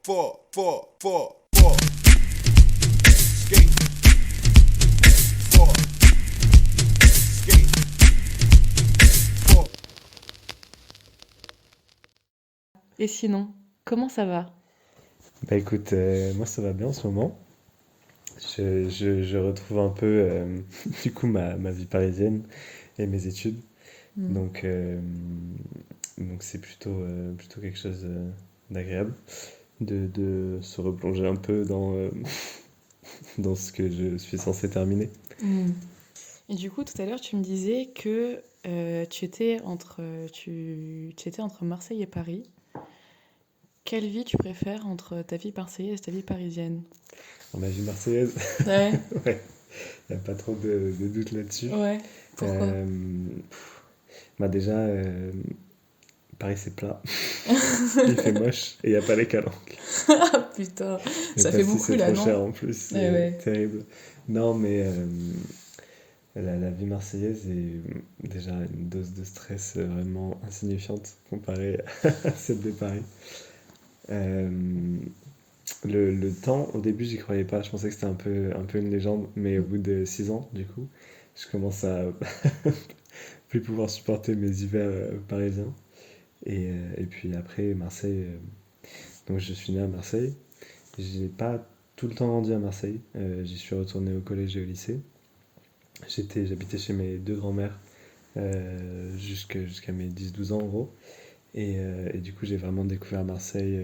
four. Skate. Four. Skate. Four. Et sinon, comment ça va? Bah écoute, moi ça va bien en ce moment. Je retrouve un peu du coup ma vie parisienne et mes études. Hmm. Donc, donc c'est plutôt quelque chose d'agréable de se replonger un peu dans ce que je suis censé terminer. Hmm. Et du coup, tout à l'heure, tu me disais que tu étais entre Marseille et Paris. Quelle vie tu préfères entre ta vie marseillaise et ta vie parisienne? Dans ma vie marseillaise, Ouais, ouais, il n'y a pas trop de doute là-dessus. ouais. Pourquoi? Euh, Bah déjà, Paris c'est plat, il fait moche et il n'y a pas les calanques. Ah putain, Et ça pas fait si beaucoup c'est là, trop non? cher en plus, Ouais, c'est ouais. terrible. Non, mais la vie marseillaise est déjà une dose de stress vraiment insignifiante comparée à celle de Paris. Euh, le temps, au début, j'y croyais pas. Je pensais que c'était un peu une légende, mais au bout de 6 ans, du coup, je commence à plus pouvoir supporter mes hivers parisiens. Et puis après, Marseille. Donc, je suis né à Marseille. J'ai pas tout le temps grandi à Marseille. J'y suis retourné au collège et au lycée. J'habitais chez mes deux grands-mères jusqu'à mes 10-12 ans en gros. Et du coup, j'ai vraiment découvert Marseille.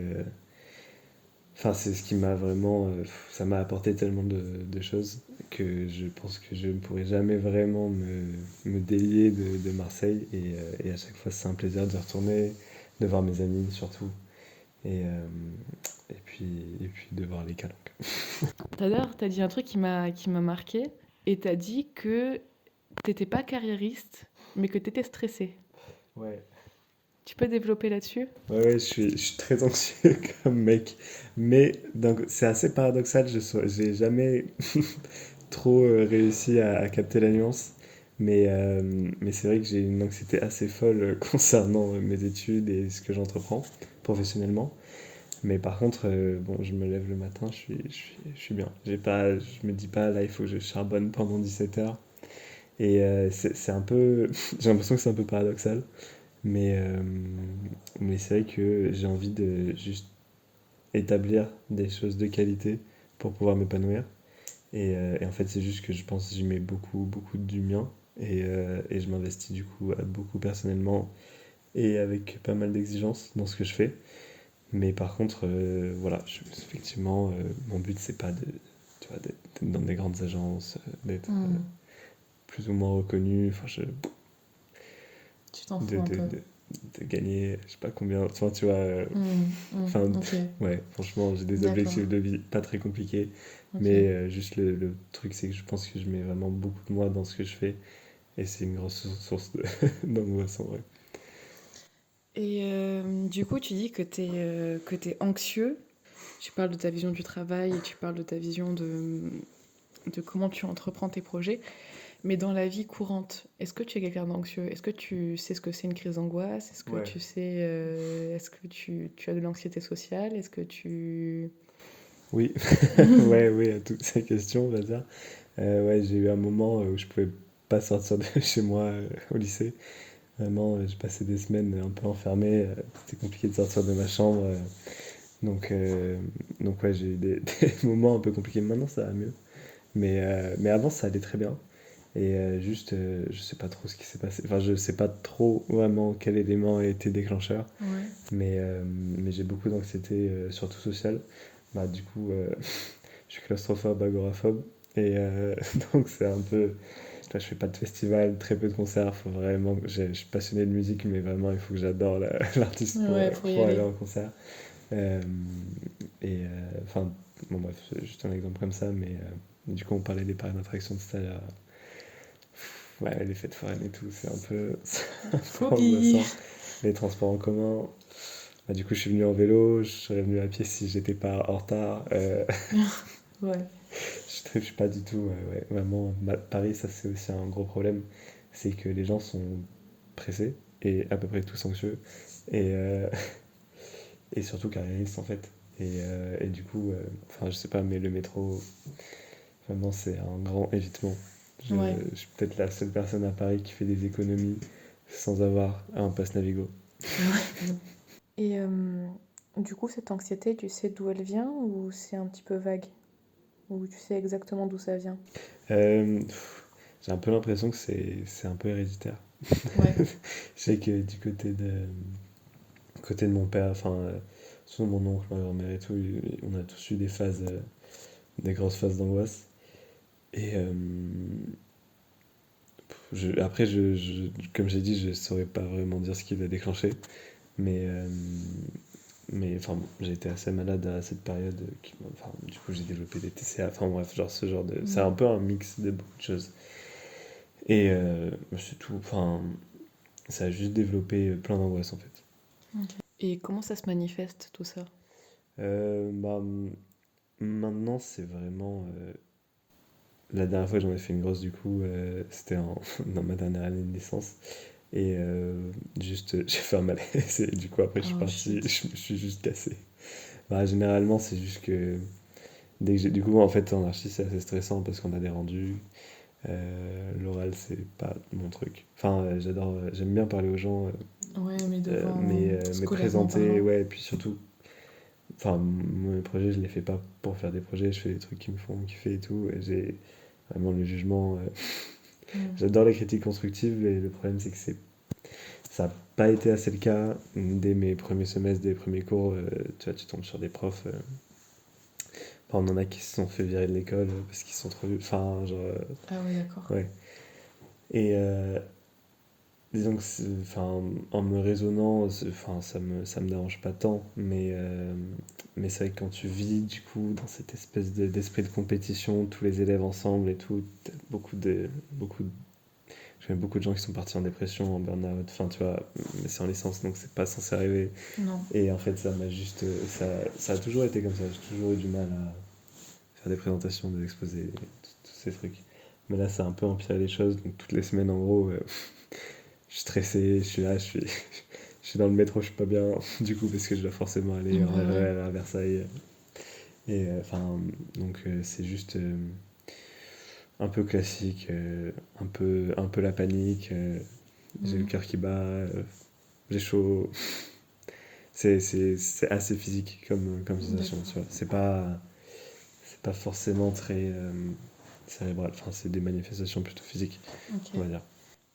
Enfin, c'est ce qui m'a vraiment. Ça m'a apporté tellement de choses que je pense que je ne pourrai jamais vraiment me délier de Marseille. Et à chaque fois, c'est un plaisir de retourner, de voir mes amis surtout. Et, euh, et puis de voir les calanques. Tout à l'heure, t'as dit un truc qui m'a marqué et t'as dit que t'étais pas carriériste, mais que t'étais stressé. Ouais. Tu peux développer là-dessus? Ouais, je suis très anxieux comme mec. Mais donc, c'est assez paradoxal. J'ai jamais trop réussi à capter la nuance. Mais c'est vrai que j'ai une anxiété assez folle concernant mes études et ce que j'entreprends professionnellement. Mais par contre, bon, je me lève le matin, je suis bien. Je me dis pas, là, il faut que je charbonne pendant 17 heures. Et c'est un peu. J'ai l'impression que c'est un peu paradoxal. Mais, euh, mais c'est vrai que j'ai envie de juste établir des choses de qualité pour pouvoir m'épanouir. Et en fait, c'est juste que je pense que j'y mets beaucoup, beaucoup du mien. Et je m'investis du coup beaucoup personnellement et avec pas mal d'exigences dans ce que je fais. Mais par contre, voilà, effectivement, mon but c'est pas tu vois, d'être dans des grandes agences, d'être Hmm. plus ou moins reconnu. Enfin, Tu t'en de, fous un de, peu. de, de gagner, je sais pas combien. Enfin, tu vois, Hmm, hmm, enfin, ok, ouais, franchement, j'ai des d'accord. objectifs de vie pas très compliqués. Ok. Mais juste le truc, c'est que je pense que je mets vraiment beaucoup de moi dans ce que je fais. Et c'est une grosse source d'angoisse en vrai. Et du coup, tu dis que t'es anxieux. Tu parles de ta vision du travail et tu parles de ta vision de comment tu entreprends tes projets. Mais dans la vie courante, est-ce que tu es quelqu'un d'anxieux? Est-ce que tu sais ce que c'est une crise d'angoisse? Est-ce que Ouais. tu sais, est-ce que tu as de l'anxiété sociale? Est-ce que tu... Oui, ouais, oui, à toutes ces questions, on va dire. Ouais, j'ai eu un moment où je pouvais pas sortir de chez moi au lycée. Vraiment, j'ai passé des semaines un peu enfermé. C'était compliqué de sortir de ma chambre. Donc, euh, donc ouais, j'ai eu des moments un peu compliqués. Maintenant, ça va mieux. Mais avant, ça allait très bien. Et juste, je sais pas trop ce qui s'est passé. Enfin, je sais pas trop vraiment quel élément a été déclencheur. Ouais. Mais j'ai beaucoup d'anxiété, surtout sociale. Bah, du coup, je suis claustrophobe, agoraphobe. Et donc, c'est un peu. Tu vois, je fais pas de festival, très peu de concerts. Faut vraiment. Je suis passionné de musique, mais vraiment, il faut que j'adore l'artiste Ouais, pour y pour aller aller. en concert. Euh, enfin, bon, bref, c'est juste un exemple comme ça. Mais du coup, on parlait des parcs d'attractions tout à l'heure. Ouais, les fêtes foraines et tout, c'est un peu, c'est un peu Phobie. angoissant. Les transports en commun. Bah, du coup, je suis venu en vélo, je serais venu à pied si j'étais pas en retard. Ouais. Je suis pas du tout. Ouais, vraiment, Paris, ça c'est aussi un gros problème. C'est que les gens sont pressés et à peu près tous anxieux. Et, et surtout carriéristes en fait. Et du coup, enfin, je sais pas, mais le métro, vraiment, c'est un grand évitement. Ouais. Je suis peut-être la seule personne à Paris qui fait des économies sans avoir un pass Navigo. Et du coup, cette anxiété, tu sais d'où elle vient ou c'est un petit peu vague? Ou tu sais exactement d'où ça vient? J'ai un peu l'impression que c'est un peu héréditaire. Ouais. Je sais que du côté de mon père, enfin, surtout mon oncle, ma grand-mère et tout, on a tous eu des phases, des grosses phases d'angoisse. Et après, comme j'ai dit, je saurais pas vraiment dire ce qui l'a déclenché. Mais, enfin, bon, j'ai été assez malade à cette période. Enfin, du coup, j'ai développé des TCA. Enfin, bref, genre ce genre de. C'est un peu un mix de beaucoup de choses. Et c'est tout. Enfin, ça a juste développé plein d'angoisse en fait. Et comment ça se manifeste tout ça? Bah, maintenant, c'est vraiment. La dernière fois que j'en ai fait une grosse, du coup, c'était dans ma dernière année de licence. Et juste, j'ai fait un malaise. Et du coup, après, je suis Oh parti. shit. Je me suis juste cassé. Bah, généralement, c'est juste que. Dès que du coup, en fait, en archi, c'est assez stressant parce qu'on a des rendus. L'oral, c'est pas mon truc. Enfin, j'aime bien parler aux gens, Ouais, mais devant, mais scolairement présenter, parlant. ouais, et puis surtout, enfin, mes projets, je les fais pas pour faire des projets, je fais des trucs qui me font kiffer et tout, et j'ai vraiment le jugement. J'adore les critiques constructives, mais le problème, c'est que ça n'a pas été assez le cas dès mes premiers semestres, des premiers cours. Tu vois, tu tombes sur des profs. Enfin, on en a qui se sont fait virer de l'école parce qu'ils sont trop. Enfin, genre. Ah ouais, d'accord. Ouais. Et disons que, enfin, en me raisonnant, enfin, ça me dérange pas tant, mais c'est vrai que quand tu vis, du coup, dans cette espèce d'esprit de compétition, tous les élèves ensemble et tout, t'as je connais beaucoup de gens qui sont partis en dépression, en burn-out, enfin, tu vois, mais c'est en licence, donc c'est pas censé arriver. Non. Et en fait, ça m'a juste, ça a toujours été comme ça, j'ai toujours eu du mal à faire des présentations, des exposés, tous ces trucs. Mais là, ça a un peu empiré les choses, donc toutes les semaines, en gros, je suis stressé, je suis là, je suis dans le métro, je suis pas bien, du coup, parce que je dois forcément aller en Ouais, ouais. RER à Versailles. Et enfin, donc c'est juste un peu classique, un peu la panique, j'ai le cœur qui bat, j'ai chaud. C'est assez physique comme sensation, D'accord. tu vois. C'est pas forcément très cérébral, enfin, c'est des manifestations plutôt physiques, Ok. on va dire.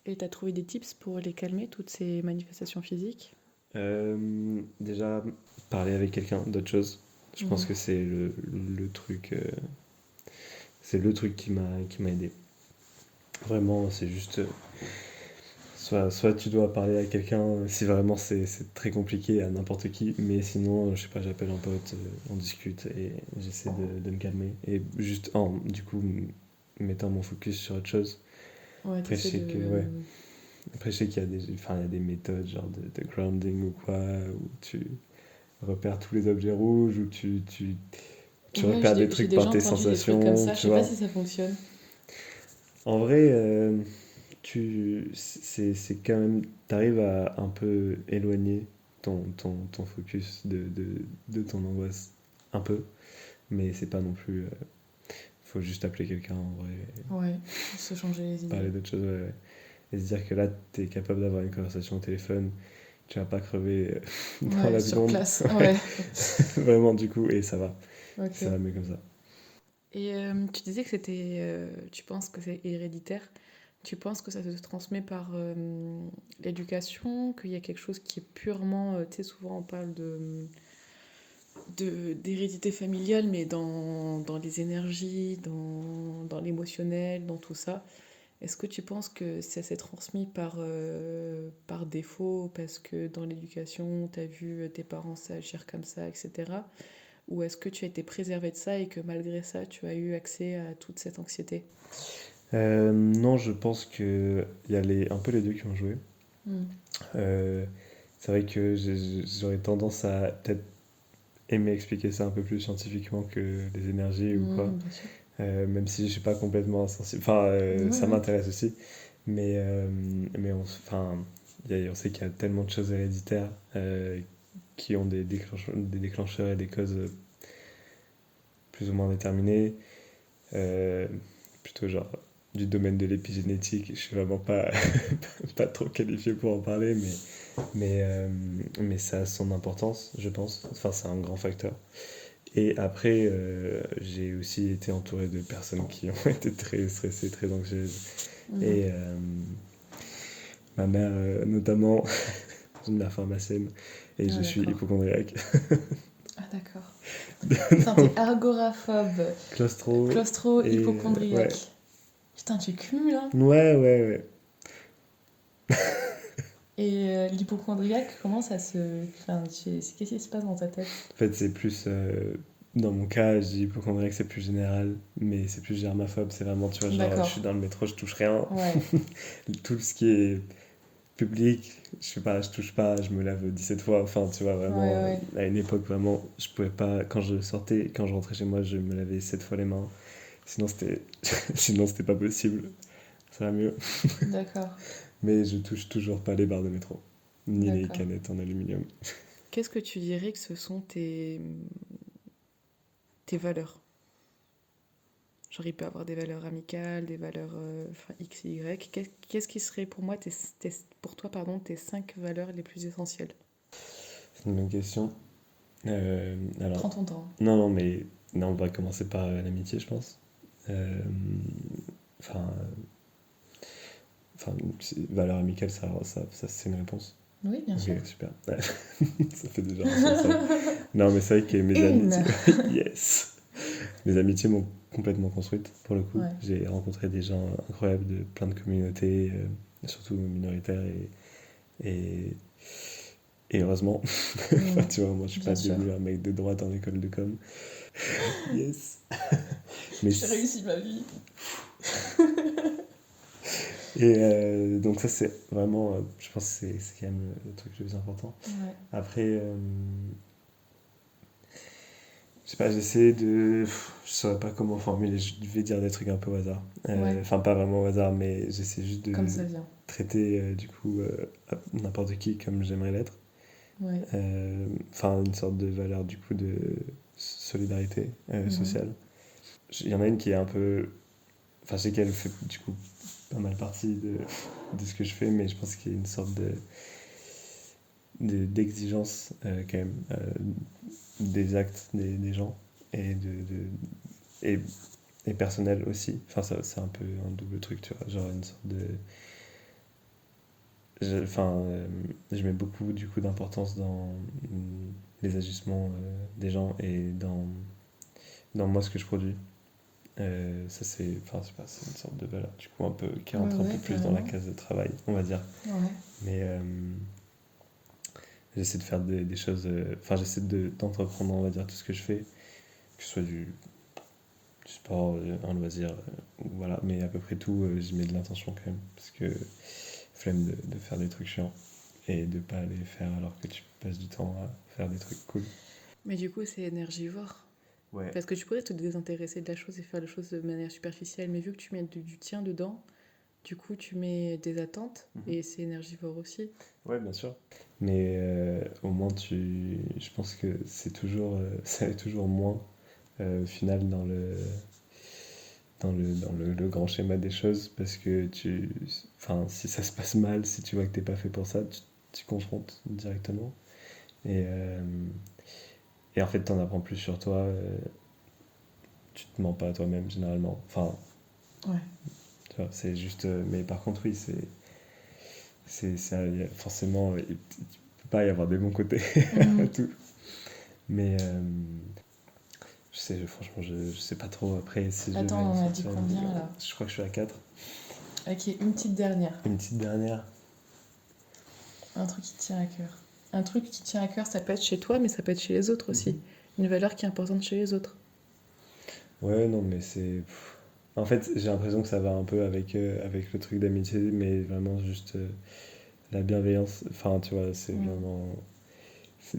Et t'as trouvé des tips pour les calmer, toutes ces manifestations physiques? Déjà, parler avec quelqu'un d'autre chose. Je pense Mhm. que c'est le truc, c'est le truc qui m'a aidé. Vraiment, c'est juste, soit tu dois parler à quelqu'un si vraiment c'est très compliqué à n'importe qui, mais sinon, je sais pas, j'appelle un pote, on discute et j'essaie de me calmer. Et juste du coup, mettant mon focus sur autre chose. Ouais, Après, je t'essaies sais que, ouais. de... Après, je sais qu'il y a enfin, il y a des méthodes genre de grounding ou quoi, où tu repères tous les objets rouges, où tu Ouais, repères des j'ai trucs par déjà tes entendu des trucs comme sensations, ça. Je tu sais pas vois. si ça fonctionne. En vrai, c'est quand même, t'arrives à un peu éloigner ton focus de ton angoisse. Un peu, mais c'est pas non plus. Faut juste appeler quelqu'un en vrai, Ouais, se changer les idées. parler d'autre chose, ouais, ouais. Et se dire que là, t'es capable d'avoir une conversation au téléphone, tu vas pas crever dans Ouais, la sur seconde. place. Ouais. Vraiment, du coup, et ça va. Ça Ok. va mieux comme ça. Et tu disais que c'était, tu penses que c'est héréditaire. Tu penses que ça se transmet par l'éducation, qu'il y a quelque chose qui est purement, tu sais, souvent on parle d'hérédité familiale, mais dans les énergies, dans l'émotionnel, dans tout ça. Est-ce que tu penses que ça s'est transmis par défaut, parce que dans l'éducation, tu as vu tes parents s'agir comme ça, etc. Ou est-ce que tu as été préservé de ça et que malgré ça, tu as eu accès à toute cette anxiété? Non, je pense que il y a un peu les deux qui ont joué. Mm. Euh, c'est vrai que j'aurais tendance à peut-être aimer expliquer ça un peu plus scientifiquement que les énergies ou quoi. Bien sûr. Même si je suis pas complètement insensible. Enfin, Ouais, ça ouais. m'intéresse aussi. Mais enfin, on sait qu'il y a tellement de choses héréditaires qui ont des déclencheurs et des causes plus ou moins déterminées. Euh, Plutôt genre du domaine de l'épigénétique. Je suis vraiment pas, pas trop qualifié pour en parler, mais ça a son importance, je pense. Enfin, c'est un grand facteur. Et après, j'ai aussi été entouré de personnes qui ont été très stressées, très anxieuses. Et ma mère, notamment, j'ai une mère pharmacienne, et je suis d'accord. hypocondriaque. Ah, d'accord. Putain, t'es agoraphobe, Claustro. claustro, et, hypocondriaque. ouais. Putain, tu cumules, hein. Ouais. Et l'hypocondriaque, comment ça se... Enfin, qu'est-ce qui se passe dans ta tête? En fait, c'est plus. Dans mon cas, je dis hypocondriaque, c'est plus général, mais c'est plus germaphobe. C'est vraiment, tu vois, genre, je D'accord. suis dans le métro, je touche rien. Ouais. Tout ce qui est public, je sais pas, je touche pas, je me lave 17 fois. Enfin, tu vois, vraiment, Ouais. à une époque, vraiment, je pouvais pas. Quand je sortais, quand je rentrais chez moi, je me lavais 7 fois les mains. Sinon, c'était, sinon, c'était pas possible. Ça va mieux. D'accord. Mais je touche toujours pas les barres de métro, ni les D'accord. canettes en aluminium. Qu'est-ce que tu dirais que ce sont tes valeurs? Genre, il peut avoir des valeurs amicales, des valeurs X, Y. Qu'est-ce qui serait pour moi, pour toi, pardon, tes 5 valeurs les plus essentielles? C'est une bonne question. Alors, Prends ton temps. non, mais non, on va commencer par l'amitié, je pense. Euh, Enfin, valeur amicale, ça c'est une réponse. Oui, bien Ok, sûr. super. Ouais. Ça fait déjà un sens, ça. Non, mais c'est vrai que mes Une. amitiés. Yes! Mes amitiés m'ont complètement construite, pour le coup. Ouais. J'ai rencontré des gens incroyables de plein de communautés, surtout minoritaires, et, et heureusement. Enfin, tu vois, moi, je suis Bien pas sûr. devenu un mec de droite en école de com. Yes! Mais J'ai réussi ma vie. Et donc ça c'est vraiment, je pense que c'est quand même le truc le plus important. Ouais. Après, je sais pas, j'essaie de... Je saurais pas comment formuler, je vais dire des trucs un peu au hasard. Ouais. Enfin pas vraiment au hasard, mais j'essaie juste de Comme ça vient. traiter du coup n'importe qui comme j'aimerais l'être. Ouais. Enfin une sorte de valeur du coup de solidarité Mhm. sociale. Il y en a une qui est un peu... Enfin, je sais qu'elle fait du coup pas mal partie de ce que je fais, mais je pense qu'il y a une sorte d'exigence quand même des actes des gens et, et, et personnel aussi. Enfin, ça, c'est un peu un double truc, tu vois, genre une sorte de... je mets beaucoup du coup d'importance dans les agissements des gens et dans moi ce que je produis. Ça c'est, enfin je sais pas, c'est une sorte de valeur du coup un peu qui rentre un peu plus dans la case de travail, on va dire. Ouais. Mais j'essaie de faire des choses, enfin j'essaie d'entreprendre on va dire tout ce que je fais, que ce soit du sport, un loisir, voilà, mais à peu près tout, j'y mets de l'intention quand même, parce que flemme de faire des trucs chiants et de pas les faire alors que tu passes du temps à faire des trucs cool. Mais du coup, c'est énergivore. Ouais. Parce que tu pourrais te désintéresser de la chose et faire les choses de manière superficielle, mais vu que tu mets du tien dedans, du coup, tu mets des attentes et c'est énergivore aussi. Ouais, bien sûr. Mais au moins, je pense que c'est toujours, ça est toujours moins au final le grand schéma des choses parce que enfin, si ça se passe mal, si tu vois que t'es pas fait pour ça, tu confrontes directement. Et, et en fait, t'en apprends plus sur toi. Tu te mens pas à toi-même généralement. Enfin, Ouais. tu vois, c'est juste. Mais par contre, oui, ça, forcément, il peut pas y avoir des bons côtés à tout. Mais franchement, je sais pas trop après si je Attends, vais on a sortir dit combien, une- là? Je crois que je suis à 4. Ok, une petite dernière. Une petite dernière. Un truc qui te tient à cœur. Un truc qui te tient à cœur, ça peut être chez toi, mais ça peut être chez les autres aussi. Une valeur qui est importante chez les autres. Ouais, non, mais c'est. En fait, j'ai l'impression que ça va un peu avec le truc d'amitié, mais vraiment juste la bienveillance. Enfin, tu vois, c'est vraiment.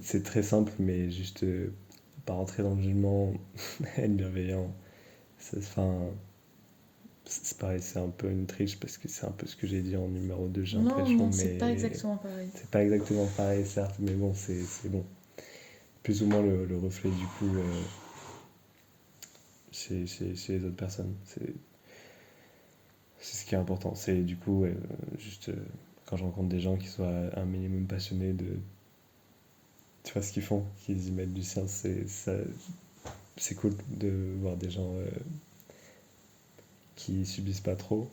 C'est très simple, mais juste pas rentrer dans le jugement, être bienveillant. Enfin, c'est pareil, c'est un peu une triche parce que c'est un peu ce que j'ai dit en numéro 2, j'ai l'impression. Non, mais c'est pas exactement pareil. c'est pas exactement pareil, certes, mais bon, c'est bon. plus ou moins le reflet du coup chez les autres personnes. C'est ce qui est important. C'est du coup juste quand je rencontre des gens qui soient un minimum passionnés de tu vois ce qu'ils font, qu'ils y mettent du sien, c'est cool de voir des gens qui subissent pas trop.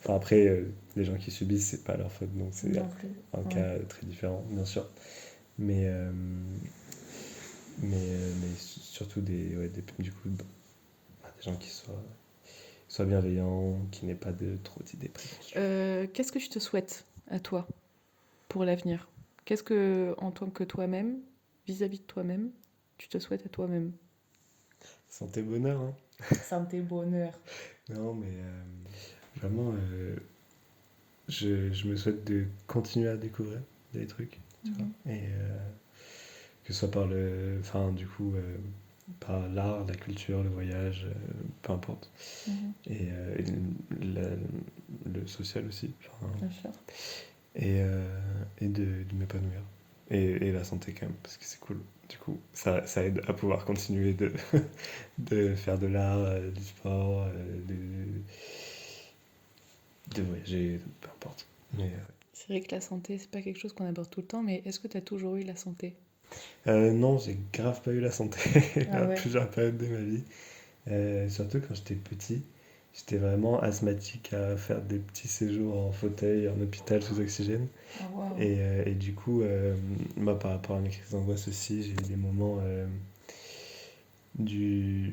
Enfin après, les gens qui subissent, c'est pas leur faute, donc c'est Non plus. un Ouais. cas très différent, bien sûr. Mais, mais surtout du coup, des gens qui soient bienveillants, qui n'aient pas trop d'idées préconçues. Qu'est-ce que tu te souhaites à toi pour l'avenir? Qu'est-ce que, en tant que toi-même, vis-à-vis de toi-même, tu te souhaites à toi-même? Santé, bonheur, hein. Santé, bonheur. Non, mais vraiment, je me souhaite de continuer à découvrir des trucs, tu vois. Et que ce soit enfin, du coup, par l'art, la culture, le voyage, peu importe. Et le social aussi. Enfin, Bien sûr. et de m'épanouir. Et la santé quand même, parce que c'est cool. Du coup, ça aide à pouvoir continuer de faire de l'art, du sport, de voyager, peu importe. Mais, C'est vrai que la santé, c'est pas quelque chose qu'on aborde tout le temps, mais est-ce que tu as toujours eu la santé? non, j'ai grave pas eu la santé Ah à ouais. plusieurs périodes de ma vie. Surtout quand j'étais petit, j'étais vraiment asthmatique à faire des petits séjours en fauteuil, en hôpital sous oxygène. Ah waouh. Et du coup, moi, par rapport à mes crises d'angoisse aussi, j'ai eu des moments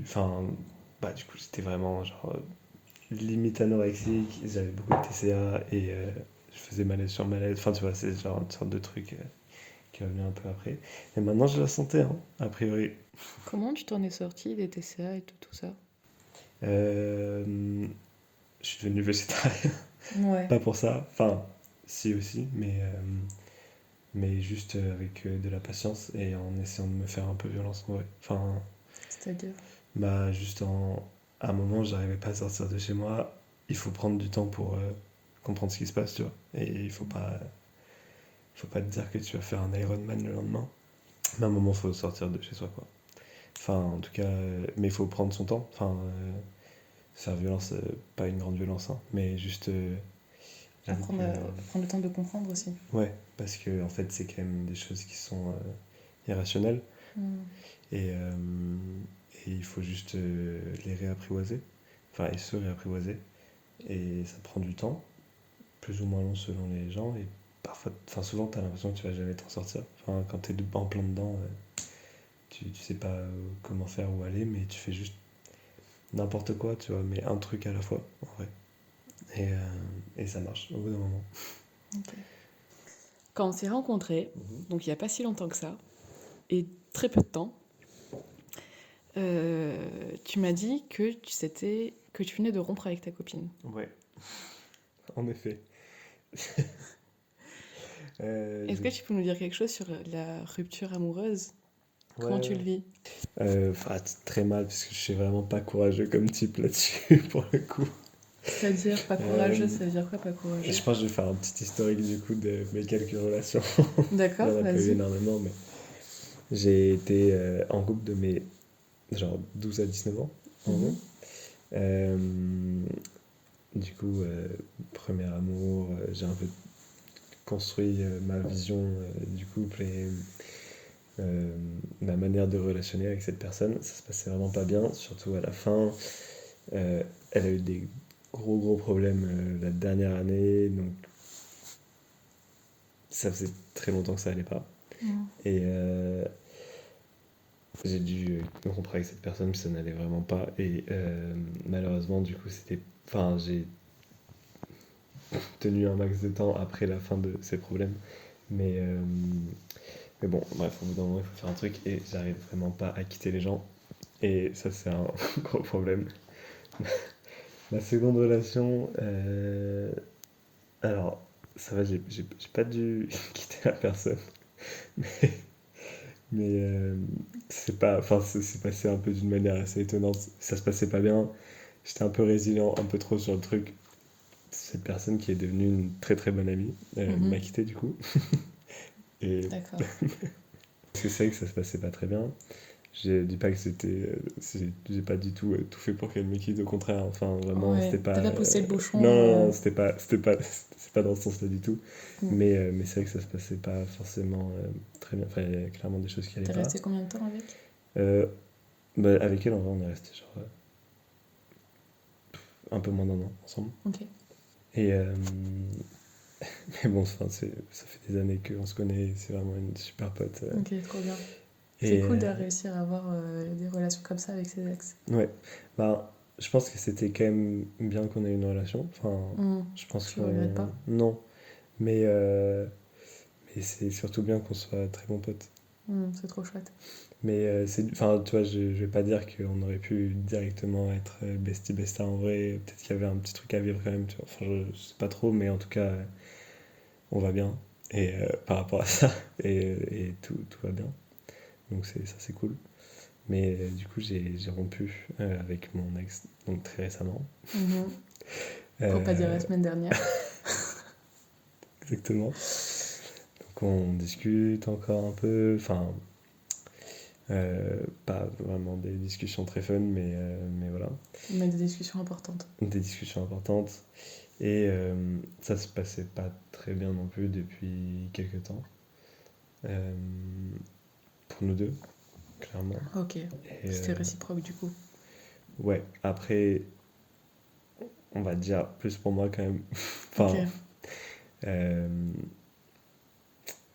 Enfin, bah, du coup, j'étais vraiment genre limite anorexique, j'avais beaucoup de TCA et je faisais malaise sur malaise. Enfin, tu vois, c'est genre une sorte de truc qui est venu un peu après. Et maintenant, j'ai la santé, hein, a priori. Comment tu t'en es sorti des TCA et tout ça? Euh, je suis devenu végétarien. Ouais. Pas pour ça, enfin, si aussi, mais juste avec de la patience et en essayant de me faire un peu violence en vrai. Enfin, C'est-à-dire? bah, à un moment, j'arrivais pas à sortir de chez moi. Il faut prendre du temps pour comprendre ce qui se passe, tu vois. Et il faut pas te dire que tu vas faire un Ironman le lendemain. Mais à un moment, il faut sortir de chez soi, quoi. Enfin, en tout cas, mais il faut prendre son temps. Enfin, faire violence, pas une grande violence, hein, mais juste. J'avoue Apprendre, prendre le temps de comprendre aussi. ouais, parce que en fait, c'est quand même des choses qui sont irrationnelles. Et, euh, et il faut juste les réapprivoiser. Enfin, et se réapprivoiser. Et ça prend du temps, plus ou moins long selon les gens. Et parfois, enfin, souvent, tu as l'impression que tu vas jamais t'en sortir. Enfin, quand tu es en plein dedans, tu sais pas comment faire, où aller, mais tu fais juste n'importe quoi, tu vois, mais un truc à la fois, en vrai. Et ça marche au bout d'un moment. Quand on s'est rencontrés, donc il n'y a pas si longtemps que ça, et très peu de temps, tu m'as dit que tu venais de rompre avec ta copine. Ouais, en effet. Est-ce que tu peux nous dire quelque chose sur la rupture amoureuse? Comment Ouais, tu le vis? enfin, très mal, parce que je suis vraiment pas courageux comme type là-dessus, pour le coup. C'est-à-dire pas courageux, ça veut dire quoi pas Et courageux? je pense que je vais faire un petit historique du coup de mes quelques relations. D'accord, Il y en a pas eu vas-y. énormément, mais j'ai été en couple de mes genre 12 à 19 ans, en gros. Euh, du coup, premier amour, j'ai un peu construit ma vision du couple et ma manière de relationner avec cette personne. Ça se passait vraiment pas bien, surtout à la fin. Elle a eu des gros problèmes la dernière année, donc ça faisait très longtemps que ça allait pas. Et j'ai dû rompre avec cette personne, puis ça n'allait vraiment pas. Et malheureusement, du coup, enfin, j'ai tenu un max de temps après la fin de ces problèmes. Mais bon, bref, au bout d'un moment, il faut faire un truc et j'arrive vraiment pas à quitter les gens. Et ça, c'est un gros problème. Ma seconde relation, alors, ça va, j'ai pas dû quitter la personne. Mais enfin, c'est passé un peu d'une manière assez étonnante. Ça se passait pas bien. J'étais un peu résilient, un peu trop sur le truc. Cette personne qui est devenue une très très bonne amie m'a quitté du coup. Et D'accord. parce que c'est vrai que ça se passait pas très bien. Je dis pas que j'ai pas du tout tout fait pour qu'elle me quitte, au contraire. Enfin, vraiment, Ouais, c'était pas. t'as pas poussé le bouchon. Non, non, non, c'est pas dans ce sens-là du tout. Mm. Mais c'est vrai que ça se passait pas forcément très bien. Enfin, il y avait clairement des choses qui allaient T'es pas. resté combien de temps avec? Bah, avec elle, en vrai, on est resté genre un peu moins d'un an ensemble. Ok. Et mais bon, enfin, ça fait des années qu'on se connaît. C'est vraiment une super pote. Ok, trop bien. Et, C'est cool de réussir à avoir des relations comme ça avec ses ex. Ouais, bah, je pense que c'était quand même bien qu'on ait une relation. Enfin, Mm. je pense Tu regrettes pas? Non, mais, mais c'est surtout bien qu'on soit très bons potes. C'est trop chouette. Mais enfin, tu vois, je vais pas dire qu'on aurait pu directement être bestie besta en vrai. Peut-être qu'il y avait un petit truc à vivre quand même, tu vois. Enfin, je sais pas trop, mais en tout cas, on va bien. Et par rapport à ça, et tout va bien. Donc ça, c'est cool. Mais du coup, j'ai rompu avec mon ex donc très récemment. Mhm. Pour pas dire la Euh, semaine dernière. Exactement. Donc on discute encore un peu. Enfin, pas vraiment des discussions très fun, mais voilà. Mais des discussions importantes. Des discussions importantes. Et ça se passait pas très bien non plus depuis quelques temps. Euh, pour nous deux, clairement. Ok. Et, C'était réciproque du coup. ouais, après, on va dire plus pour moi quand même. Enfin, Ok. euh,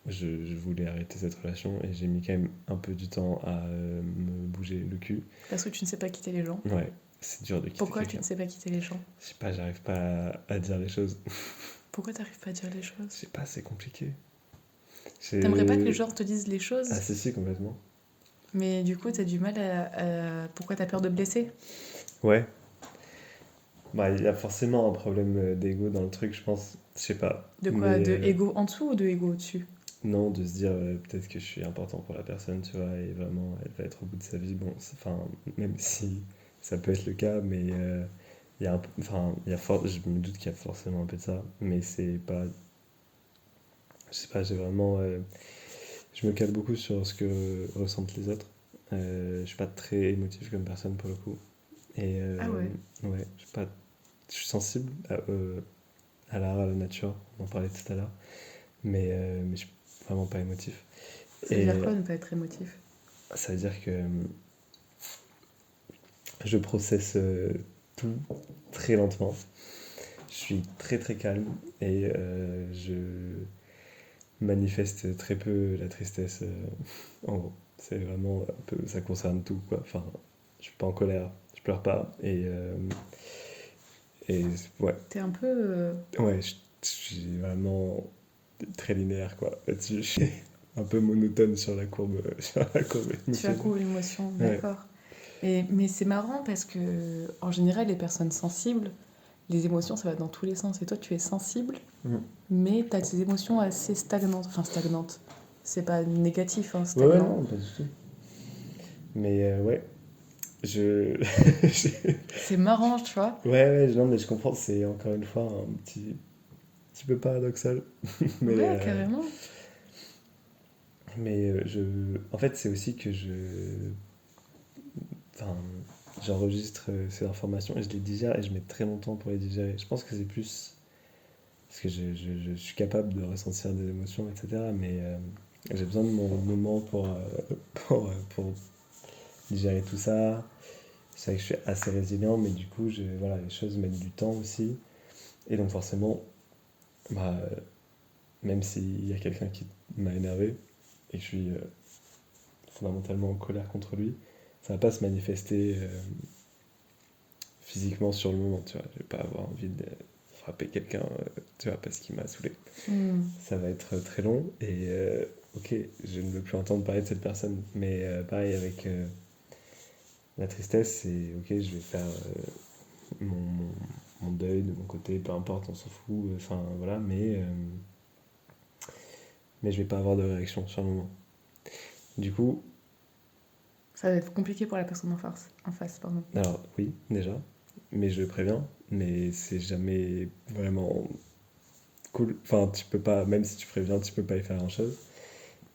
je voulais arrêter cette relation et j'ai mis quand même un peu du temps à me bouger le cul. Parce que tu ne sais pas quitter les gens. Ouais, c'est dur de quitter Pourquoi tu quelqu'un. ne sais pas quitter les gens? Je sais pas, j'arrive pas à dire les choses. Pourquoi t'arrives pas à dire les Je choses? sais pas, c'est compliqué. T'aimerais pas que les gens te disent les Ah choses, si, complètement. mais du coup t'as du mal Pourquoi t'as peur de blesser? Ouais. Bah, il y a forcément un problème d'ego dans le truc, je pense. Je sais pas. De quoi? Mais, De ego en dessous ou de ego au-dessus? non, de se dire peut-être que je suis important pour la personne, tu vois, et vraiment, elle va être au bout de sa vie. Bon, enfin, même si ça peut être le cas, mais il y a un peu, enfin, je me doute qu'il y a forcément un peu de ça, mais c'est pas, je sais pas, j'ai vraiment, je me cale beaucoup sur ce que ressentent les autres. Je suis pas très émotif comme personne pour le coup. Et Ah ouais. ouais, je suis sensible à l'art, à la nature, on en parlait tout à l'heure, mais je suis vraiment pas émotif. Ça veut Et dire quoi ne pas être émotif? ça veut dire que je processe tout très lentement. Je suis très très calme et je manifeste très peu la tristesse. En gros, c'est vraiment un peu, ça concerne tout quoi. Enfin, je suis pas en colère, je pleure pas et ouais, T'es un peu. ouais, je suis vraiment très linéaire quoi. Là-dessus, je suis un peu monotone sur la courbe, sur la courbe Tu as émotionnelle. court l'émotion, Ouais. d'accord. Mais c'est marrant parce que, en général, les personnes sensibles, les émotions, ça va dans tous les sens. Et toi, tu es sensible, Mm. mais tu as des émotions assez stagnantes. Enfin, stagnantes. C'est pas négatif, hein, Ouais, ouais, stagnant. non, pas du tout. Mais ouais, je. C'est marrant, tu vois. Ouais, ouais, non, mais je comprends, c'est encore une fois un petit peu paradoxal. mais Ouais, carrément. en fait, c'est aussi que enfin, j'enregistre ces informations et je les digère et je mets très longtemps pour les digérer. Je pense que c'est plus parce que je suis capable de ressentir des émotions, etc. Mais j'ai besoin de mon moment pour digérer tout ça. C'est vrai que je suis assez résilient, mais du coup, voilà, les choses mettent du temps aussi. Et donc forcément, bah, même s'il y a quelqu'un qui m'a énervé et que je suis fondamentalement en colère contre lui, ça va pas se manifester physiquement sur le moment, tu vois. Je vais pas avoir envie de frapper quelqu'un, tu vois, parce qu'il m'a saoulé. Ça va être très long et ok, je ne veux plus entendre parler de cette personne. Mais pareil avec la tristesse, c'est ok, je vais faire mon deuil de mon côté, peu importe, on s'en fout, enfin voilà, mais je vais pas avoir de réaction sur le moment. Du coup, Ça va être compliqué pour la personne en face, pardon. alors oui, déjà, mais je le préviens, mais c'est jamais vraiment cool. Enfin, tu peux pas, même si tu préviens, tu peux pas y faire grand chose.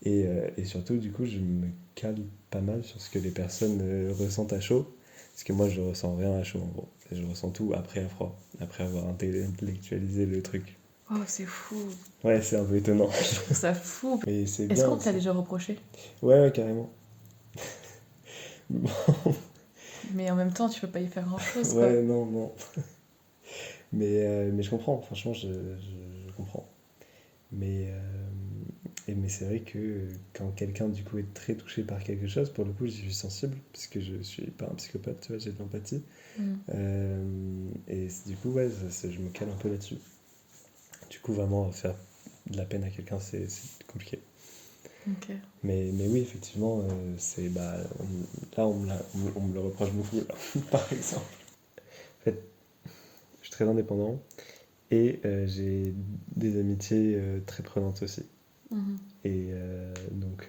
Et surtout, du coup, je me cale pas mal sur ce que les personnes ressentent à chaud. Parce que moi, je ressens rien à chaud, en gros. Et je ressens tout après à froid, après avoir intellectualisé le truc. Oh, c'est fou. Ouais, c'est un peu étonnant. Je trouve ça fou. Et c'est Est-ce bien qu'on te l'a aussi. déjà reproché? Ouais, ouais, carrément. Mais en même temps, tu peux pas y faire grand-chose, quoi. Ouais, non, non. Mais je comprends, franchement, je comprends. Mais c'est vrai que quand quelqu'un, du coup, est très touché par quelque chose, pour le coup, j'y suis sensible, parce que je suis pas un psychopathe, tu vois, j'ai de l'empathie. Mm. Du coup, ouais, je me cale un peu là-dessus. Du coup, vraiment, faire de la peine à quelqu'un, c'est compliqué. Ok. Mais oui, effectivement, là, on me le reproche beaucoup, là, par exemple. En fait, je suis très indépendant et j'ai des amitiés très prenantes aussi. Mhm. Et donc,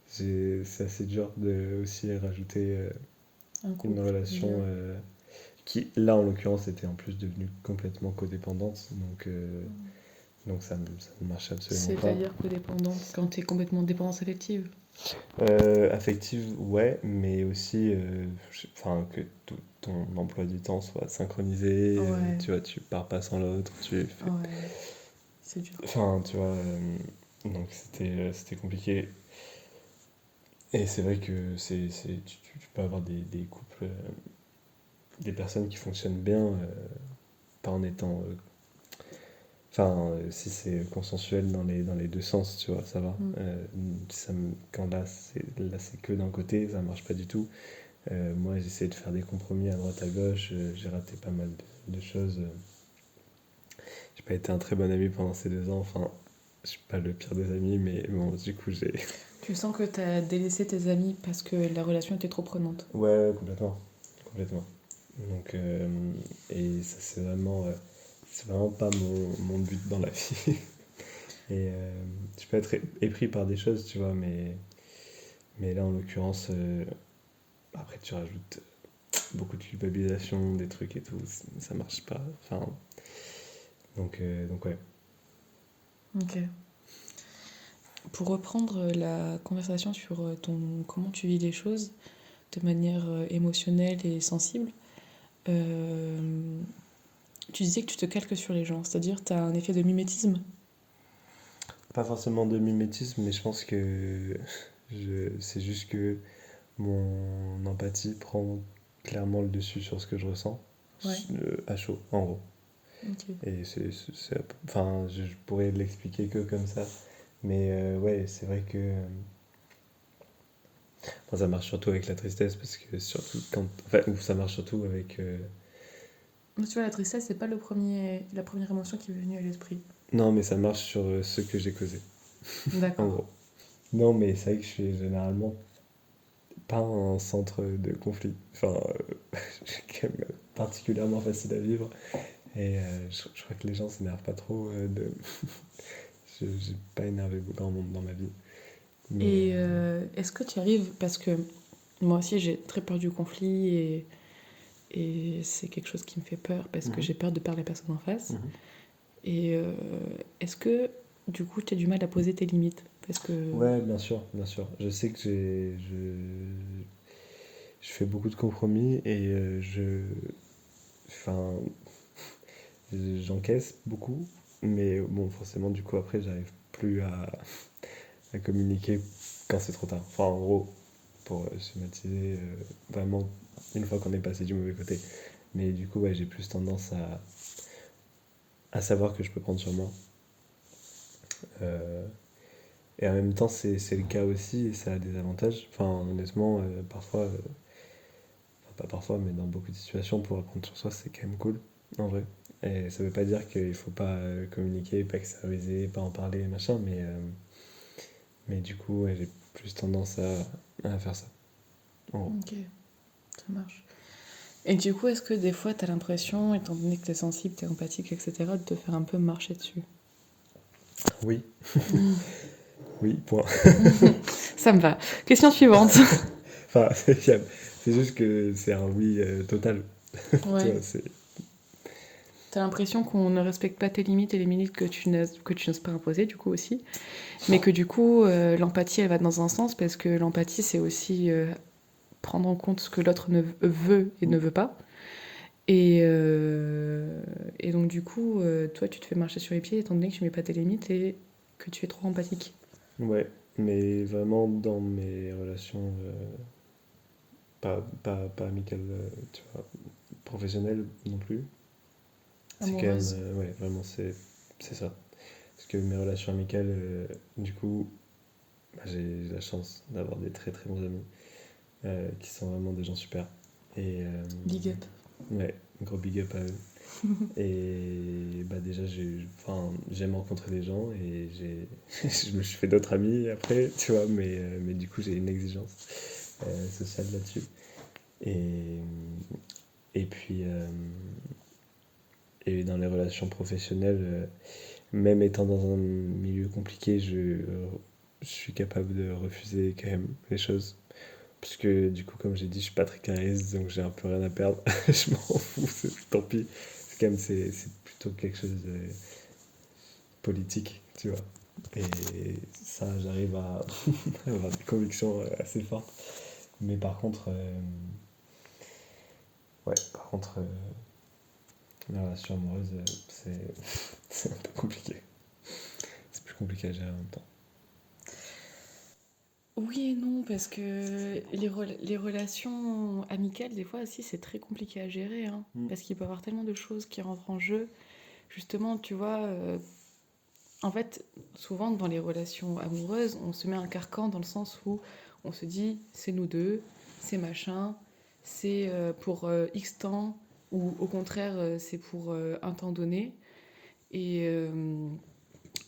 c'est assez dur de aussi rajouter Un une couple, relation bien. qui, là, en l'occurrence, était en plus devenue complètement codépendante. Donc ça ne marche absolument pas. C'est-à-dire codépendante, quand t'es complètement dépendance affective. Affective, ouais, mais aussi enfin, que tout ton emploi du temps soit synchronisé. Ouais. Tu vois, tu pars pas sans l'autre. Ouais, c'est dur. Enfin, tu vois, donc c'était compliqué. Et c'est vrai que tu peux avoir des couples, des personnes qui fonctionnent bien, pas en étant. Enfin, si c'est consensuel dans les deux sens, tu vois, ça va. Mm. Quand là, c'est que d'un côté, ça marche pas du tout. Moi, j'essaie de faire des compromis à droite à gauche. J'ai raté pas mal de choses. J'ai pas été un très bon ami pendant ces 2 ans. Enfin, je suis pas le pire des amis, mais bon, du coup, j'ai. Tu sens que t'as délaissé tes amis parce que la relation était trop prenante. Ouais, complètement. Complètement. Donc, et ça, c'est vraiment pas mon but dans la vie. Et je peux être épris par des choses, tu vois, mais là, en l'occurrence, après, tu rajoutes beaucoup de culpabilisation, des trucs et tout, ça marche pas. Enfin, donc ouais. Ok. Pour reprendre la conversation sur comment tu vis les choses de manière émotionnelle et sensible, euh, tu disais que tu te calques sur les gens, c'est-à-dire tu as un effet de mimétisme. Pas forcément de mimétisme, mais je pense que c'est juste que mon empathie prend clairement le dessus sur ce que je ressens, Ouais. à chaud, en gros. Ok. Et enfin, je pourrais l'expliquer que comme ça, mais ouais, c'est vrai que enfin, ça marche surtout avec la tristesse, parce que surtout enfin, ou ça marche surtout avec. Tu vois, la tristesse, c'est pas la première émotion qui m'est venue à l'esprit. Non, mais ça marche sur ce que j'ai causé, en D'accord. gros. Non, mais c'est vrai que je suis généralement pas un centre de conflit. Enfin, je suis quand même particulièrement facile à vivre. Et je crois que les gens s'énervent pas trop de. J'ai pas énervé grand monde dans ma vie. Mais Et est-ce que tu y arrives, parce que moi aussi j'ai très peur du conflit et c'est quelque chose qui me fait peur parce que Mhm. j'ai peur de perdre la personne en face. Mhm. Et est-ce que du coup tu as du mal à poser tes limites? Parce que. Ouais, bien sûr, bien sûr. Je sais que je fais beaucoup de compromis et enfin, j'encaisse beaucoup, mais bon, forcément, du coup, après, j'arrive plus à communiquer quand c'est trop tard. Enfin, en gros, pour schématiser, vraiment, une fois qu'on est passé du mauvais côté. Mais du coup, ouais, j'ai plus tendance à savoir que je peux prendre sur moi. Euh, et en même temps, c'est le cas aussi, et ça a des avantages. Enfin, honnêtement, parfois, enfin, pas parfois, mais dans beaucoup de situations, pour apprendre sur soi, c'est quand même cool, en vrai. Et ça veut pas dire qu'il faut pas communiquer, pas extérioriser, pas en parler, machin, mais du coup, ouais, j'ai plus tendance à faire ça. En gros. Ok, ça marche. Et du coup, est-ce que des fois tu as l'impression, étant donné que tu es sensible, tu es empathique, etc., de te faire un peu marcher dessus? Oui. Oui, point. Ça me va. Question suivante. Enfin, c'est juste que c'est un oui total. Tu Ouais. vois, T'as l'impression qu'on ne respecte pas tes limites et les limites que tu n'oses pas imposer, du coup aussi. Mais que du coup, l'empathie, elle va dans un sens parce que l'empathie, c'est aussi prendre en compte ce que l'autre ne veut et ne veut pas. Et donc, du coup, toi, tu te fais marcher sur les pieds étant donné que tu mets pas tes limites et que tu es trop empathique. Ouais, mais vraiment dans mes relations, pas amicales, tu vois, professionnelles non plus. C'est quand même, Amoureuse. ouais, vraiment, c'est ça. Parce que mes relations amicales, du coup, bah, j'ai la chance d'avoir des très très bons amis qui sont vraiment des gens super. Et Big up. ouais, gros big up à eux. Et bah déjà, enfin, j'aime rencontrer des gens et je me suis fait d'autres amis après, tu vois, mais du coup, j'ai une exigence sociale là-dessus. Et, et puis, et dans les relations professionnelles, même étant dans un milieu compliqué, je suis capable de refuser quand même les choses. Parce que du coup, comme j'ai dit, je suis pas très carré, donc j'ai un peu rien à perdre. Je m'en fous, tant pis. C'est quand même, c'est plutôt quelque chose de politique, tu vois. Et ça, j'arrive à avoir des convictions assez fortes. Mais par contre, ouais, par contre, la relation amoureuse, c'est un peu compliqué. C'est plus compliqué à gérer en même temps. Oui et non, parce que les relations amicales, des fois aussi, c'est très compliqué à gérer, hein, Mm. parce qu'il peut y avoir tellement de choses qui rentrent en jeu. Justement, tu vois, en fait, souvent dans les relations amoureuses, on se met un carcan dans le sens où on se dit c'est nous deux, c'est machin, c'est pour X temps, ou au contraire, c'est pour un temps donné. Et, euh,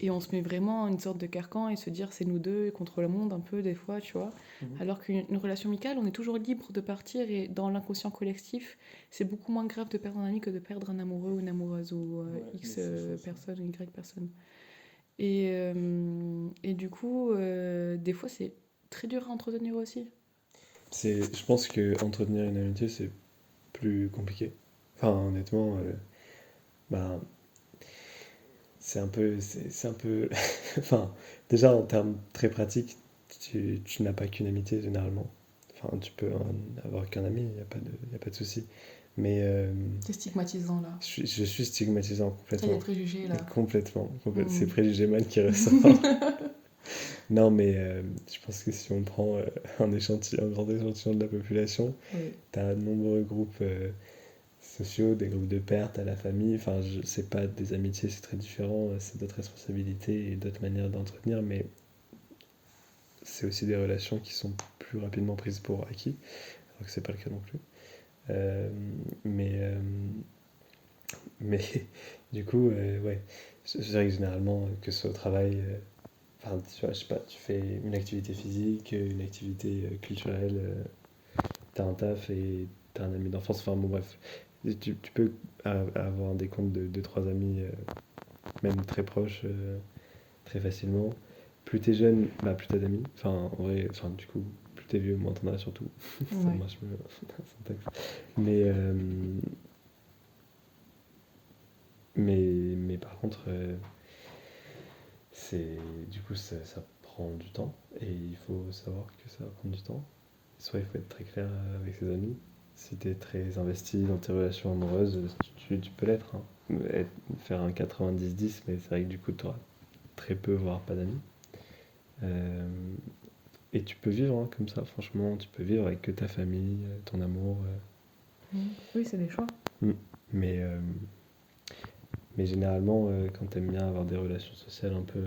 et on se met vraiment une sorte de carcan et se dire c'est nous deux contre le monde un peu des fois, tu vois. Mhm. Alors qu'une relation amicale, on est toujours libre de partir et dans l'inconscient collectif, c'est beaucoup moins grave de perdre un ami que de perdre un amoureux ou une amoureuse ou Ouais, mais X c'est faux, ça. personne ou Y personne. Et du coup, des fois, c'est très dur à entretenir aussi. Je pense que entretenir une amitié, c'est plus compliqué. Enfin, honnêtement, bah, c'est un peu, enfin, déjà en termes très pratiques, tu n'as pas qu'une amitié généralement. Enfin, tu peux avoir qu'un ami, y a pas de souci. Mais C'est stigmatisant là. je suis stigmatisant T'as des complètement. préjugés là. C'est Hmm. préjugé man qui ressort. Non, mais je pense que si on prend un grand échantillon de la population, Oui. t'as de nombreux groupes sociaux, des groupes de pères, t'as la famille. Enfin, c'est pas des amitiés, c'est très différent. C'est d'autres responsabilités et d'autres manières d'entretenir, mais c'est aussi des relations qui sont plus rapidement prises pour acquis, alors que c'est pas le cas non plus. Euh, mais, euh, mais du coup, ouais, c'est vrai que généralement, que ce soit au travail, enfin, tu vois, je sais pas, tu fais une activité physique, une activité culturelle, t'as un taf et t'as un ami d'enfance, enfin bon bref. Et tu peux avoir des comptes de deux trois amis, même très proches, très facilement. Plus t'es jeune, bah plus t'as d'amis. Enfin, en vrai, enfin du coup, plus t'es vieux, moins t'en as surtout. Ça Ouais. marche mieux, syntaxe. Mais, euh, mais par contre, c'est, du coup, ça prend du temps. Et il faut savoir que ça va prendre du temps. Soit il faut être très clair avec ses amis. Si tu es très investi dans tes relations amoureuses, tu peux l'être, hein. Faire un 90-10, mais c'est vrai que du coup, tu auras très peu, voire pas d'amis. Euh, et tu peux vivre hein, comme ça, franchement. Tu peux vivre avec que ta famille, ton amour. Hmm. Oui, c'est des choix. Mm. Mais, euh, mais généralement, quand tu aimes bien avoir des relations sociales un peu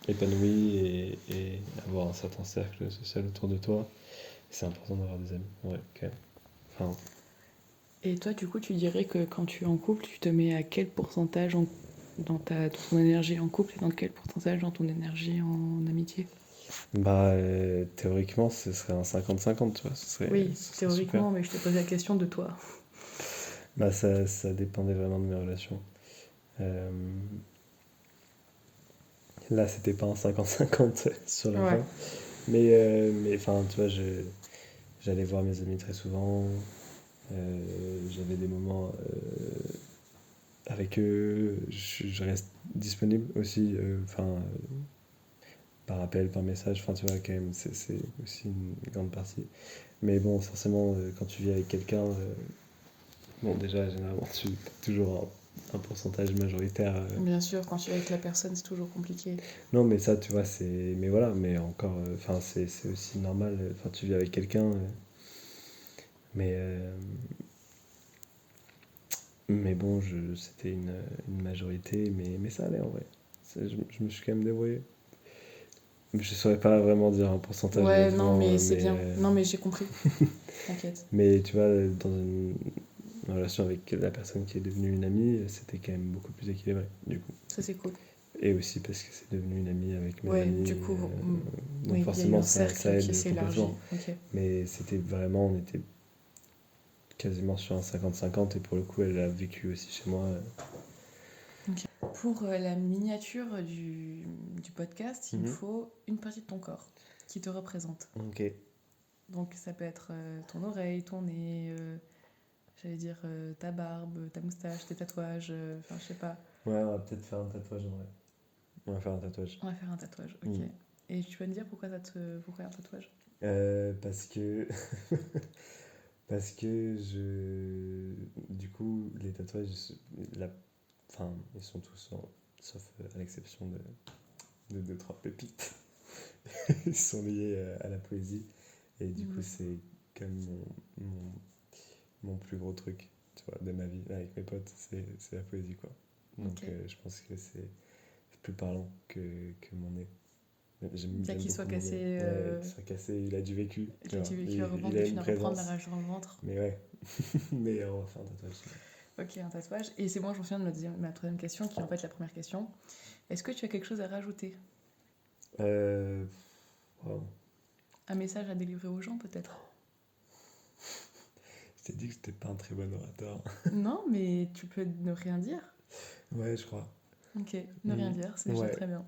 épanouies et avoir un certain cercle social autour de toi, c'est important d'avoir des amis. Ouais, quand même. Enfin, Et toi, du coup, tu dirais que quand tu es en couple, tu te mets à quel pourcentage dans ton énergie en couple et dans quel pourcentage dans ton énergie en amitié? bah, théoriquement, ce serait un 50-50, tu vois, Oui, ce serait super. théoriquement, mais je te pose la question de toi. Bah, ça dépendait vraiment de mes relations. Euh, Là, c'était pas un 50-50 sur la Ouais. fin. Mais enfin, tu vois, j'allais voir mes amis très souvent. J'avais des moments avec eux, je reste disponible aussi, par appel, par message, enfin tu vois, quand même, c'est aussi une grande partie. Mais bon, forcément, quand tu vis avec quelqu'un, bon, déjà, généralement, tu as toujours un pourcentage majoritaire. Bien sûr, quand tu es avec la personne, c'est toujours compliqué. Non, mais ça, tu vois, c'est. Mais voilà, mais encore. Enfin, c'est aussi normal. Enfin, tu vis avec quelqu'un. Mais. Mais bon, c'était une majorité, mais ça allait en vrai. Je me suis quand même débrouillé. Je saurais pas vraiment dire un pourcentage Ouais, non, là-dedans, mais c'est bien. Non, mais j'ai compris. T'inquiète. mais tu vois, dans une relation avec la personne qui est devenue une amie, c'était quand même beaucoup plus équilibré, du coup. Ça, c'est cool. Et aussi parce que c'est devenu une amie avec mes Ouais, amis. du coup, Donc oui, il y a eu forcément, un ça cercle aide qui s'élargit. complètement. Ok. Mais c'était vraiment, on était quasiment sur un 50-50 et pour le coup, elle a vécu aussi chez moi. Pour la miniature du podcast, il me Mhm. faut une partie de ton corps qui te représente. Ok. Donc ça peut être ton oreille, ton nez, j'allais dire ta barbe, ta moustache, tes tatouages, enfin je sais pas. Ouais, on va peut-être faire un tatouage en vrai. On va faire un tatouage. On va faire un tatouage, ok. Mhm. Et tu vas me dire pourquoi un tatouage? Parce que. Parce que je. Du coup, les tatouages, la... enfin, ils sont tous, sauf à l'exception de deux, trois pépites. Ils sont liés à la poésie. Et du coup, Mhm. c'est comme mon, mon plus gros truc, tu vois, de ma vie avec mes potes, c'est la poésie, quoi. Donc, Ok. je pense que c'est plus parlant que mon nez. Bien J'aime qu'il soit beaucoup mon nez. cassé, Ouais, qu'il soit cassé, il a du vécu, tu il a vois. dû vécu avant Il que a tu une n'as reprendre la présence. rage dans le ventre. Mais ouais. Mais on va faire un tatouage. Ok, un tatouage. Et c'est bon, j'en viens de ma troisième question, qui est en fait la première question. Est-ce que tu as quelque chose à rajouter? Euh... wow. Un message à délivrer aux gens, peut-être? Je t'ai dit que j'étais pas un très bon orateur. Non, mais tu peux ne rien dire. Ouais, je crois. Ok, ne rien dire, c'est déjà Ouais. très bien.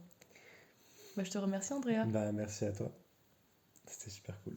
Bah, je te remercie, Andrea. Bah, merci à toi. C'était super cool.